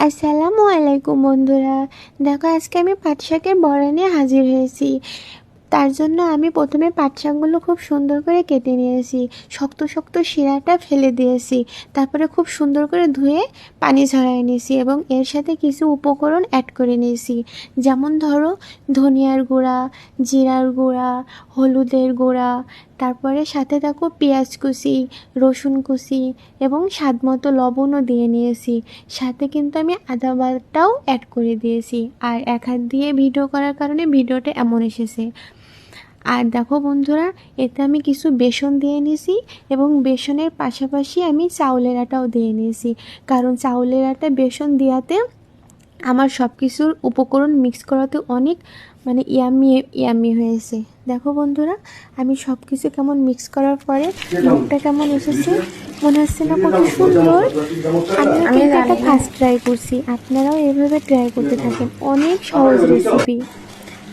আসসালামু আলাইকুম বন্ধুরা। দেখো আজকে আমি পাট শাকের বড়া নিয়ে হাজির হয়েছি। তার জন্য আমি প্রথমে পাট শাকগুলো খুব সুন্দর করে কেটে নিয়েছি, শক্ত শক্ত শিরাটা ফেলে দিয়েছি। তারপরে খুব সুন্দর করে ধুয়ে পানি ঝরাই নিয়েছি এবং এর সাথে কিছু উপকরণ অ্যাড করে নিয়েছি। যেমন ধরো ধনিয়ার গুঁড়া, জিরার গুঁড়া, হলুদের গুঁড়া, তারপরে সাথে থাকো পেঁয়াজ কুচি, রসুন কুচি এবং স্বাদ মতো লবণও দিয়ে নিয়েছি। সাথে কিন্তু আমি আদা বাটাও অ্যাড করে দিয়েছি। আর এক হাত দিয়ে ভিডিও করার কারণে ভিডিওটা এমন এসেছে। আর দেখো বন্ধুরা, এতে আমি কিছু বেসন দিয়ে নিয়েছি এবং বেসনের পাশাপাশি আমি চাউলের আটাও দিয়ে নিয়েছি, কারণ চাউলের আটা বেসন দেওয়াতে আমার সব কিছুর উপকরণ মিক্স করাতে অনেক ইয়ামি ইয়ামি হয়েছে। দেখো বন্ধুরা, আমি সব কিছু কেমন মিক্স করার পরে মুখটা কেমন এসেছে, মনে হচ্ছে না কত সুন্দর। আমি কিন্তু এটা ফার্স্ট ট্রাই করছি, আপনারাও এভাবে ট্রাই করতে থাকেন, অনেক সহজ রেসিপি।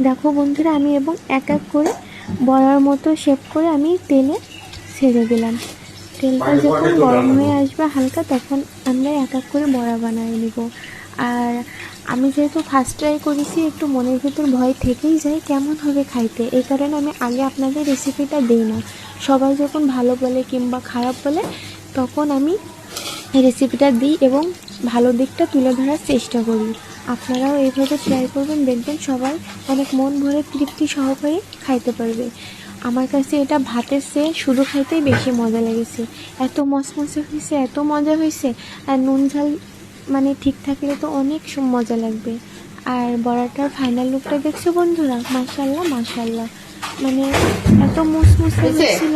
দেখো বন্ধুরা, আমি এবং এক এক করে বড়ার মতো শেপ করে আমি তেলে ছেড়ে দিলাম। তেলটা যখন গরম হয়ে আসবে হালকা, তখন আমরা এক এক করে বড়া বানিয়ে নেব। আর আমি যেহেতু ফার্স্ট ট্রাই করেছি, একটু মনের ভিতর ভয় থেকেই যায় কেমন হবে খাইতে, এই কারণে আমি আগে আপনাদের রেসিপিটা দিই না। সবাই যখন ভালো বলে কিংবা খারাপ বলে, তখন আমি রেসিপিটা দিই এবং ভালো দিকটা তুলে ধরার চেষ্টা করি। আপনারাও এইভাবে ট্রাই করবেন, দেখবেন সবাই অনেক মন ভরে তৃপ্তি সহকারে খাইতে পারবে। আমার কাছে এটা ভাতের চেয়ে শুধু খাইতেই বেশি মজা লেগেছে। এত মচমচে হয়েছে, এত মজা হয়েছে। আর নুন ঝাল ঠিক থাকলে তো অনেক মজা লাগবে। আর বড়াটার ফাইনাল লুকটা দেখছো বন্ধুরা, মাশাআল্লাহ মাশাআল্লাহ, এত মুসমুসে হয়েছিল।